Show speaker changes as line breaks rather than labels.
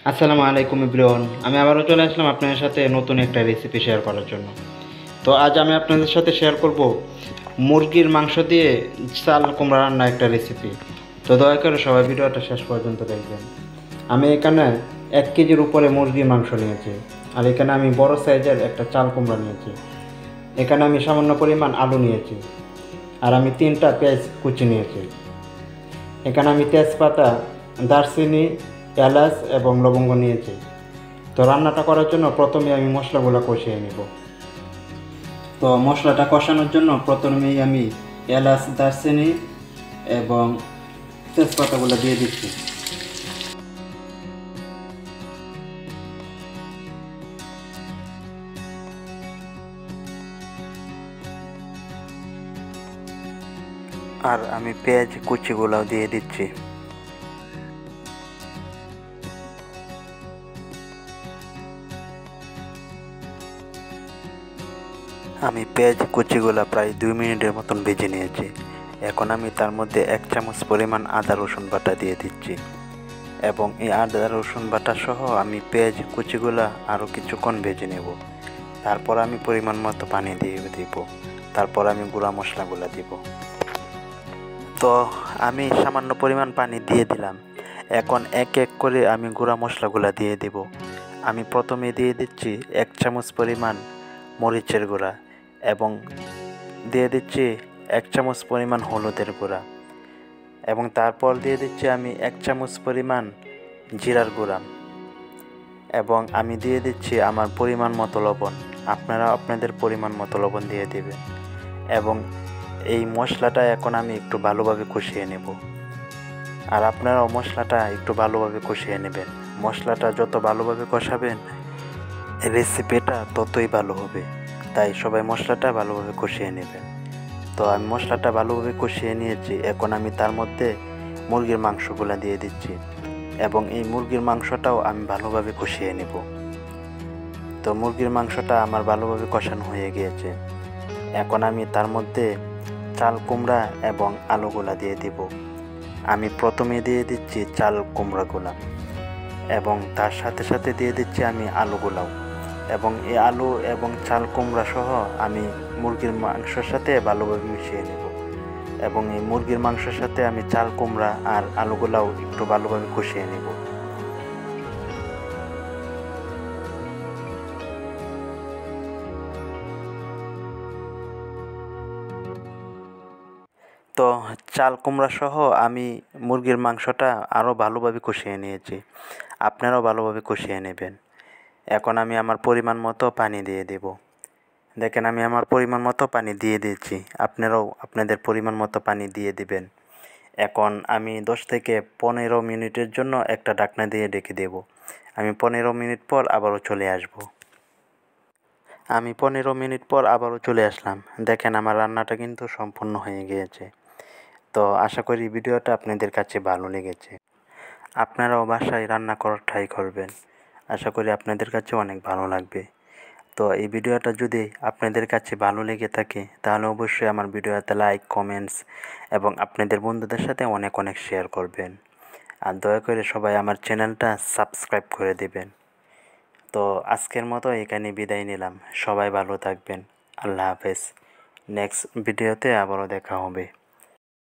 আসসালামু আলাইকুম এভরিওয়ান। আমি আবারও চলে আসলাম আপনাদের সাথে নতুন একটা রেসিপি শেয়ার করার জন্য। তো আজ আমি আপনাদের সাথে শেয়ার করব মুরগির মাংস দিয়ে চাল কুমড়া রান্না একটা রেসিপি। তো দয়া করে সবাই ভিডিওটা শেষ পর্যন্ত দেখবেন। আমি এখানে 1 কেজির উপরে মুরগির মাংস নিয়েছি, আর এখানে আমি বড় সাইজের একটা চাল কুমড়া নিয়েছি। এখানে আমি সামান্য পরিমাণ আলু নিয়েছি, আর আমি 3টা পেঁয়াজ কুচি নিয়েছি। এখানে আমি তেজপাতা, দারচিনি, এলাচ এবং লবঙ্গ নিয়েছি। তো রান্নাটা করার জন্য প্রথমে আমি মশলাগুলো কষিয়ে নেব। তো মশলাটা কষানোর জন্য প্রথমেই আমি এলাচ, দারচিনি এবং তেজপাতাগুলো দিয়ে দিচ্ছি। আর আমি পেঁয়াজ কুচিগুলো দিয়ে দিচ্ছি। আমি পেঁয়াজ কুচিগুলো প্রায় 2 মিনিটের মতন ভেজে নিয়েছি। এখন আমি তার মধ্যে 1 চামচ পরিমাণ আদা রসুন বাটা দিয়ে দিচ্ছি, এবং এই আদা রসুন বাটা সহ আমি পেঁয়াজ কুচিগুলো আরও কিছুক্ষণ ভেজে নেব। তারপর আমি পরিমাণ মতো পানি দিয়ে দিব। তারপর আমি গুঁড়া মশলাগুলো দিব। তো আমি সামান্য পরিমাণ পানি দিয়ে দিলাম। এখন এক এক করে আমি গুঁড়া মশলাগুলো দিয়ে দেব। আমি প্রথমে দিয়ে দিচ্ছি 1 চামচ পরিমাণ মরিচের গুঁড়া, এবং দিয়ে দিচ্ছি 1 চামচ পরিমাণ হলুদের গুঁড়া, এবং তারপর দিয়ে দিচ্ছি আমি 1 চামচ পরিমাণ জিরার গুঁড়া, এবং আমি দিয়ে দিচ্ছি আমার পরিমাণ মতো লবণ। আপনারা আপনাদের পরিমাণ মতো লবণ দিয়ে দেবেন। এবং এই মশলাটা এখন আমি একটু ভালোভাবে কষিয়ে নেব। আর আপনারাও মশলাটা একটু ভালোভাবে কষিয়ে নেবেন। মশলাটা যত ভালোভাবে কষাবেন রেসিপিটা ততই ভালো হবে। তাই সবাই মশলাটা ভালোভাবে কষিয়ে নেবেন। তো আমি মশলাটা ভালোভাবে কষিয়ে নিয়েছি। এখন আমি তার মধ্যে মুরগির মাংসগুলো দিয়ে দিচ্ছি, এবং এই মুরগির মাংসটাও আমি ভালোভাবে কষিয়ে নেব। তো মুরগির মাংসটা আমার ভালোভাবে কষানো হয়ে গিয়েছে। এখন আমি তার মধ্যে চাল কুমড়া এবং আলুগুলা দিয়ে দিব। আমি প্রথমে দিয়ে দিচ্ছি চাল কুমড়াগুলা, এবং তার সাথে সাথে দিয়ে দিচ্ছি আমি আলুগুলাও, এবং এই আলু এবং চাল কুমড়া সহ আমি মুরগির মাংসের সাথে ভালোভাবে মিশিয়ে নেব। এবং এই মুরগির মাংসের সাথে আমি চাল কুমড়া আর আলুগুলাও একটু ভালোভাবে কষিয়ে নেব। তো চাল কুমড়া সহ আমি মুরগির মাংসটা আরও ভালোভাবে কষিয়ে নিয়েছি। আপনারাও ভালোভাবে কষিয়ে নেবেন। এখন আমি আমার পরিমাণ মতো পানি দিয়ে দেব। দেখেন আমি আমার পরিমাণ মতো পানি দিয়ে দিয়েছি। আপনারাও আপনাদের পরিমাণ মতো পানি দিয়ে দিবেন। এখন আমি 10 থেকে 15 মিনিটের জন্য একটা ঢাকনা দিয়ে ঢেকে দেব। আমি 15 মিনিট পর আবারও চলে আসব। আমি 15 মিনিট পর আবারও চলে আসলাম। দেখেন আমার রান্নাটা কিন্তু সম্পূর্ণ হয়ে গিয়েছে। তো আশা করি ভিডিওটা আপনাদের কাছে ভালো লেগেছে। আপনারাও বাসায় রান্না করার ট্রাই করবেন। আশা করি আপনাদের কাছে অনেক ভালো লাগবে। তো এই ভিডিওটা যদি আপনাদের কাছে ভালো লেগে থাকে তাহলে অবশ্যই আমার ভিডিওতে লাইক, কমেন্টস এবং আপনাদের বন্ধুদের সাথে অনেক অনেক শেয়ার করবেন। আর দয়া করে সবাই আমার চ্যানেলটা সাবস্ক্রাইব করে দেবেন। তো আজকের মতো এখানে বিদায় নিলাম। সবাই ভালো থাকবেন। আল্লাহ হাফেজ। নেক্সট ভিডিওতে আবারও দেখা হবে।